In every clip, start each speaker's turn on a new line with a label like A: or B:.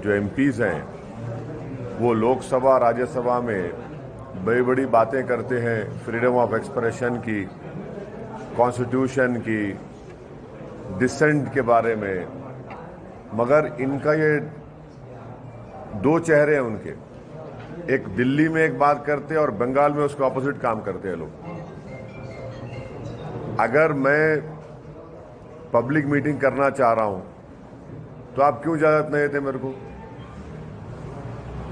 A: जो एमपीज हैं वो लोकसभा राज्यसभा में बड़ी बड़ी बातें करते हैं फ्रीडम ऑफ एक्सप्रेशन की, कॉन्स्टिट्यूशन की, डिसेंट के बारे में, मगर इनका ये दो चेहरे हैं उनके। एक दिल्ली में एक बात करते हैं और बंगाल में उसके ऑपोजिट काम करते हैं लोग। अगर मैं पब्लिक मीटिंग करना चाह रहा हूं तो आप क्यों इजाजत नहीं देते मेरे को?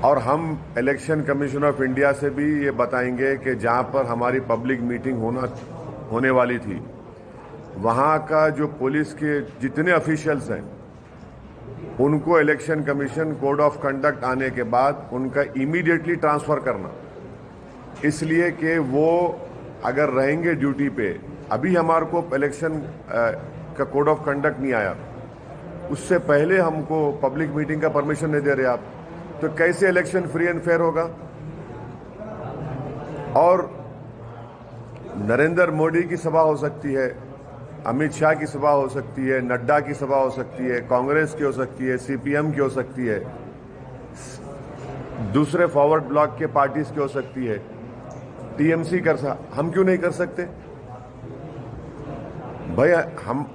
A: और हम इलेक्शन कमीशन ऑफ इंडिया से भी ये बताएंगे कि जहां पर हमारी पब्लिक मीटिंग होने वाली थी वहां का जो पुलिस के जितने ऑफिशियल्स हैं उनको election commission code of conduct आने के बाद उनका इमीडिएटली ट्रांसफर करना, इसलिए कि वो अगर रहेंगे ड्यूटी पे। अभी हमारे को इलेक्शन का कोड ऑफ कंडक्ट नहीं आया, उससे पहले हमको पब्लिक मीटिंग का परमिशन नहीं दे रहे आप, तो कैसे इलेक्शन फ्री एंड फेयर होगा? और नरेंद्र मोदी की सभा हो सकती है, अमित शाह की सभा हो सकती है, नड्डा की सभा हो सकती है, कांग्रेस की हो सकती है, सीपीएम की हो सकती है, दूसरे फॉरवर्ड ब्लॉक के पार्टीज की हो सकती है, टीएमसी हम क्यों नहीं कर सकते? भाई हम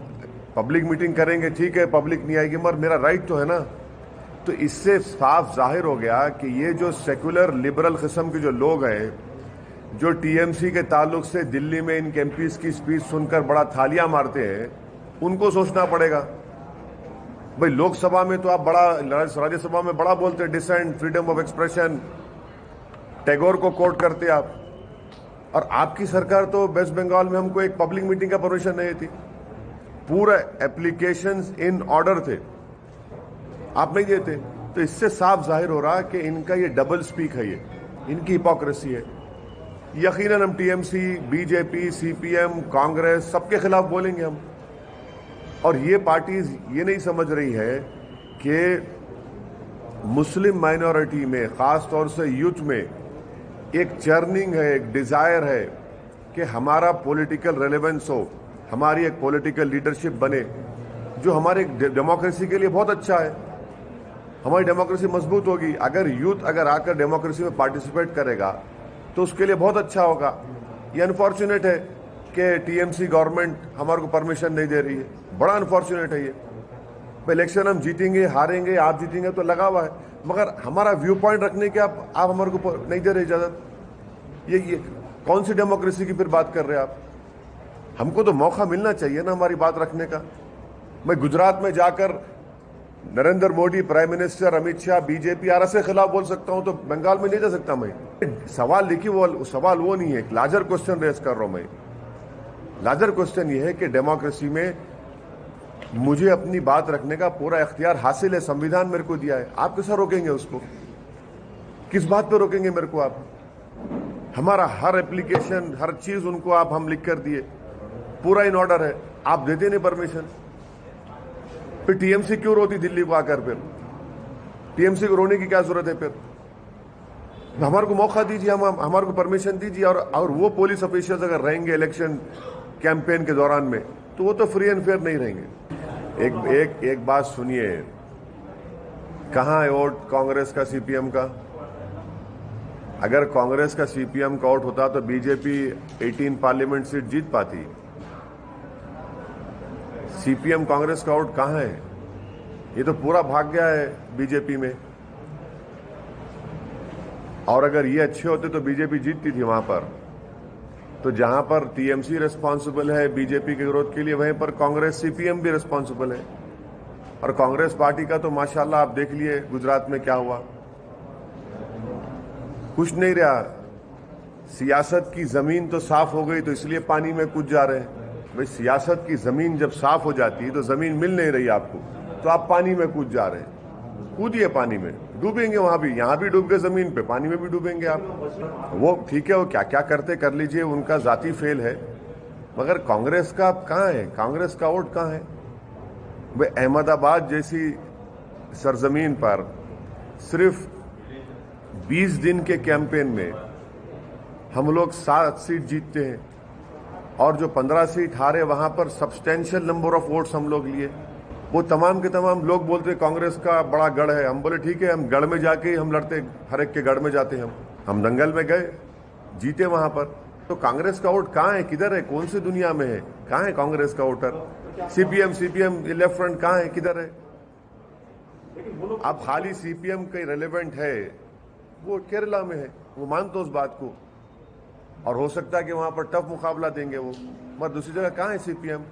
A: पब्लिक मीटिंग करेंगे, ठीक है, पब्लिक नहीं आएगी मगर मेरा राइट तो है ना। तो इससे साफ जाहिर हो गया कि ये जो सेक्युलर लिबरल किस्म के जो लोग हैं, जो टीएमसी के ताल्लुक से दिल्ली में इन एमपीज की स्पीच सुनकर बड़ा थालियां मारते हैं, उनको सोचना पड़ेगा। भाई लोकसभा में तो आप बड़ा, राज्यसभा में बड़ा बोलते हैं dissent, freedom of expression, Tagore को कोट करते आप, और आपकी सरकार तो वेस्ट बंगाल में हमको एक पब्लिक मीटिंग का परमिशन नहीं थी, पूरा एप्लीकेशंस इन ऑर्डर थे, आप नहीं देते। तो इससे साफ जाहिर हो रहा कि इनका ये डबल स्पीक है, ये इनकी हिपोक्रेसी है। यकीनन हम टीएमसी, बीजेपी, सीपीएम, कांग्रेस सबके खिलाफ बोलेंगे हम। और ये पार्टीज ये नहीं समझ रही है कि मुस्लिम माइनॉरिटी में, खास तौर से यूथ में एक चर्निंग है, एक डिजायर है कि हमारा पॉलिटिकल रेलेवेंस हो, हमारी एक पॉलिटिकल लीडरशिप बने, जो हमारे डेमोक्रेसी के लिए बहुत अच्छा है। हमारी डेमोक्रेसी मजबूत होगी अगर यूथ अगर आकर डेमोक्रेसी में पार्टिसिपेट करेगा, तो उसके लिए बहुत अच्छा होगा। ये अनफॉर्चुनेट है कि टीएमसी गवर्नमेंट हमारे को परमिशन नहीं दे रही है, बड़ा अनफॉर्चुनेट है ये। इलेक्शन हम जीतेंगे, हारेंगे, आप जीतेंगे तो लगा हुआ है, मगर हमारा व्यू पॉइंट रखने के आप हमारे को नहीं दे रहे इजाजत। ये कौन सी डेमोक्रेसी की फिर बात कर रहे हैं आप? हमको तो मौका मिलना चाहिए ना हमारी बात रखने का। मैं गुजरात में जाकर Narendra Modi, prime minister, Amit Shah, BJP आर से खिलाफ बोल सकता हूं, तो बंगाल में नहीं जा सकता मैं? सवाल लिखी सवाल वो नहीं है, लार्जर क्वेश्चन रेस कर रहा हूं मैं। लार्जर क्वेश्चन ये है कि डेमोक्रेसी में मुझे अपनी बात रखने का पूरा इख्तियार हासिल है, संविधान मेरे को दिया है। आप कैसा रोकेंगे उसको? किस बात पे रोकेंगे मेरे को आप? हमारा हर एप्लीकेशन, हर चीज उनको हम लिख कर दिए, पूरा इन ऑर्डर है, आप देते नहीं परमिशन। फिर टीएमसी क्यों रोती दिल्ली को आकर? फिर टीएमसी को रोने की क्या जरूरत है? फिर हमारे को मौका दीजिए, हमारे को परमिशन दीजिए। और वो पुलिस ऑफिसर्स अगर रहेंगे इलेक्शन कैंपेन के दौरान में, तो वो तो फ्री एंड फेयर नहीं रहेंगे। एक बात सुनिए, कहां है वोट कांग्रेस का, सीपीएम का? अगर कांग्रेस का सीपीएम का वोट होता तो बीजेपी 18 पार्लियामेंट सीट जीत पाती। सीपीएम कांग्रेस का वोट कहां है? ये तो पूरा भाग गया है बीजेपी में। और अगर ये अच्छे होते तो बीजेपी जीतती थी वहां पर। तो जहां पर टीएमसी रिस्पांसिबल है बीजेपी के विरोध के लिए, वहीं पर कांग्रेस, सीपीएम भी रिस्पांसिबल है। और कांग्रेस पार्टी का तो माशाल्लाह आप देख लिए गुजरात में क्या हुआ, कुछ नहीं रहा। सियासत की जमीन तो साफ हो गई तो इसलिए पानी में कूद जा रहे हैं। भाई सियासत की जमीन जब साफ हो जाती है तो जमीन मिल नहीं रही आपको, तो आप पानी में कूद जा रहे हैं। कूदिए पानी में, डूबेंगे वहां भी, यहां भी डूब गए जमीन पे, पानी में भी डूबेंगे आप। वो ठीक है, वो क्या क्या करते कर लीजिए, उनका जाती फेल है। मगर कांग्रेस का कहां है? कांग्रेस का वोट कहां है? वे अहमदाबाद जैसी सरजमीन पर सिर्फ 20 दिन के कैंपेन में हम लोग 7 सीट जीतते हैं, और जो 15 सीट हारे वहां पर सब्सटेंशियल नंबर ऑफ वोट्स हम लोग लिए। وہ تمام کے تمام لوگ بولتے کانگریس کا بڑا گڑھ ہے. ہم بولے ٹھیک ہے, ہم گڑھ میں جا کے ہم لڑتے, ہر ایک کے گڑھ میں جاتے ہیں. ہم دنگل میں گئے, جیتے وہاں پر. تو کانگریس کا ووٹ کہاں ہے, کدھر ہے, کون سی دنیا میں ہے, کہاں ہے کانگریس کا ووٹر؟ سی پی ایم لیفٹ فرنٹ کہاں ہے, کدھر ہے؟ اب خالی سی پی ایم کا ریلیونٹ ہے, وہ کیرلا میں ہے, وہ مانتے اس بات کو, اور ہو سکتا ہے کہ وہاں پر ٹف مقابلہ دیں گے وہ, مگر دوسری جگہ کہاں ہے سی پی ایم؟